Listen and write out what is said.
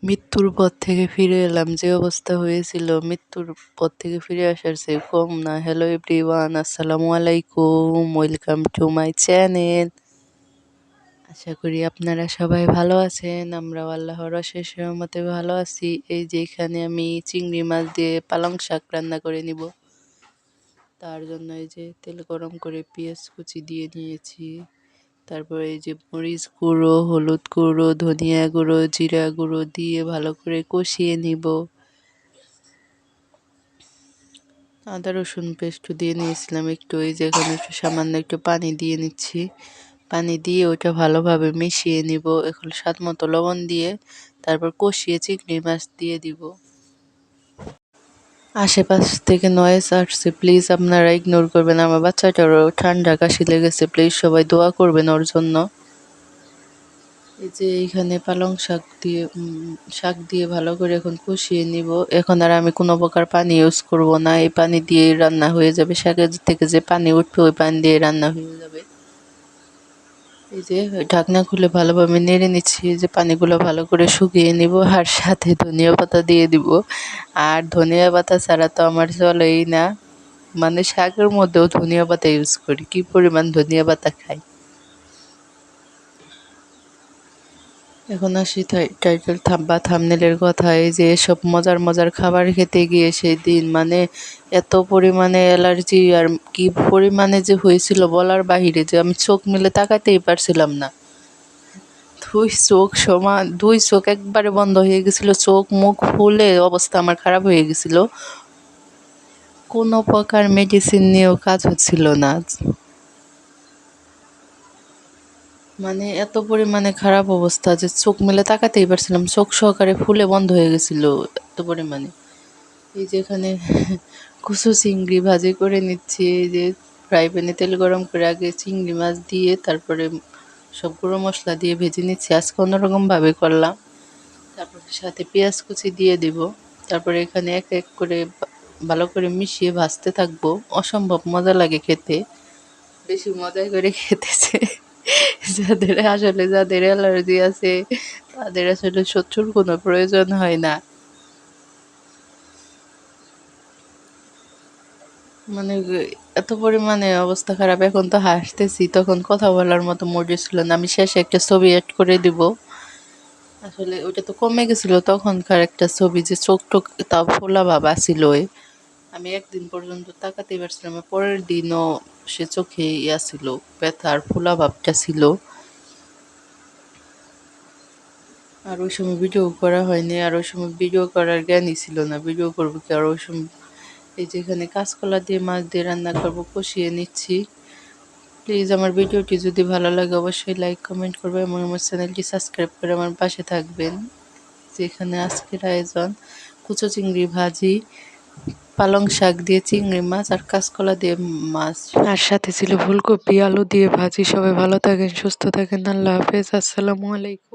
মৃত্যুর পর থেকে ফিরে এলাম, যে অবস্থা হয়েছিল মৃত্যুর পর থেকে ফিরে আসার চেয়ে কম না। হ্যালো এভরিওয়ান, আসসালামু আলাইকুম, ওয়েলকাম টু মাই চ্যানেল। আশা করি আপনারা সবাই ভালো আছেন। আমরাও আল্লাহর অশেষ রহমতে ভালো আছি। এই যে এখানে আমি চিংড়ি মাছ দিয়ে পালং শাক রান্না করে নিব। তার জন্য এই যে তেল গরম করে পেঁয়াজ কুচি দিয়ে নিয়েছি। তারপরে এই যে মরিচ গুঁড়ো, হলুদ গুঁড়ো, ধনিয়া গুঁড়ো, জিরা গুঁড়ো দিয়ে ভালো করে কষিয়ে নিব। আদা রসুন পেস্টও দিয়ে নিয়েছিলাম একটু। এই যে এখানে একটু সামান্য একটু পানি দিয়ে নিচ্ছি। পানি দিয়ে ওটা ভালোভাবে মিশিয়ে নিব। এখন স্বাদ মতো লবণ দিয়ে তারপর কষিয়ে চিংড়ি মাছ দিয়ে দিব। আশেপাশ থেকে নয়েজ আসছে, প্লিজ আপনারা ইগনোর করবেন। আমার বাচ্চাটারও ঠান্ডা কাশি লেগেছে, প্লিজ সবাই দোয়া করবেন ওর জন্য। এই যে এইখানে পালং শাক দিয়ে ভালো করে এখন কষিয়ে নিব। এখন আর আমি কোনো প্রকার পানি ইউজ করব না, এই পানি দিয়ে রান্না হয়ে যাবে। শাকের থেকে যে পানি উঠবে ওই পানি দিয়ে রান্না হয়ে যাবে। এই যে ঢাকনা খুলে ভালোভাবে নেড়ে নিচ্ছি, যে পানিগুলো ভালো করে শুকিয়ে নিব। আর সাথে ধনিয়া পাতা দিয়ে দিব। আর ধনিয়া পাতা ছাড়া তো আমার চলেই না, মানে শাকের মধ্যেও ধনিয়া পাতা ইউজ করি, কি পরিমাণ ধনিয়া পাতা খাই। এখন আসি টাইটেল বা থাম্বনেলের কথা। এই যে এসব মজার মজার খাবার খেতে গিয়ে সেই দিন মানে এত পরিমাণে অ্যালার্জি আর কি পরিমাণে যে হয়েছিল বলার বাহিরে, যে আমি চোখ মেলে তাকাতেই পারছিলাম না। দুই চোখ একবারে বন্ধ হয়ে গেছিল, চোখ মুখ ফুলে অবস্থা আমার খারাপ হয়ে গেছিল। কোনো প্রকার মেডিসিন নিয়েও কাজ হচ্ছিল না, মানে এত পরিমাণে খারাপ অবস্থা যে চোখ মেলে তাকাতেই পারছিলাম, চোখ সহকারে ফুলে বন্ধ হয়ে গেছিল এত পরিমাণে। এই যে এখানে কচু চিংড়ি ভাজি করে নিচ্ছি। এই যে ফ্রাই প্যানে তেল গরম করে আগে চিংড়ি মাছ দিয়ে তারপরে সব গুঁড়ো মশলা দিয়ে ভেজে নিচ্ছি। আজকে অন্যরকমভাবে করলাম। তারপরে সাথে পেঁয়াজ কুচি দিয়ে দিব। তারপরে এখানে এক এক করে ভালো করে মিশিয়ে ভাজতে থাকবো। অসম্ভব মজা লাগে খেতে, বেশি মজা করে খেতেছে। যাদের অ্যালার্জি আছে তাদের আসলে শত্রুর কোনো প্রয়োজন হয় না। মানে এত পরিমাণে অবস্থা খারাপ। এখন তো হাসতেছি, তখন কথা বলার মতো মুডে ছিল না। আমি শেষে একটা ছবি অ্যাড করে দিব। আসলে ওইটা তো কমে গেছিল তখনকার একটা ছবি, যে চোখ টোক তাও ফোলা ভাব আছিল। আমি একদিন পর্যন্ত তাকাতে পারছিলাম না, পরের দিনও সে চোখে ছিল, ব্যথা আর ফোলা ভাবটা ছিল। আর ওই সময় ভিডিও করা হয়নি, আর ওই সময় ভিডিও করার জ্ঞানই ছিল না, ভিডিও করবো কি আর ওই সময়। এই যে এখানে কাঁচকলা দিয়ে মাছ দিয়ে রান্না করবো, কষিয়ে নিচ্ছি। প্লিজ আমার ভিডিওটি যদি ভালো লাগে অবশ্যই লাইক কমেন্ট করবেন এবং আমার চ্যানেলটি সাবস্ক্রাইব করে আমার পাশে থাকবেন। যেখানে আজকের আয়োজন কুচো চিংড়ি ভাজি, পালং শাক দিয়ে চিংড়ি মাছ আর কাঁচকলা দিয়ে মাছ, আর সাথে ছিল ফুলকপি আলু দিয়ে ভাজি। সবাই ভালো থাকেন, সুস্থ থাকেন, আল্লাহ হাফেজ, আসসালামু আলাইকুম।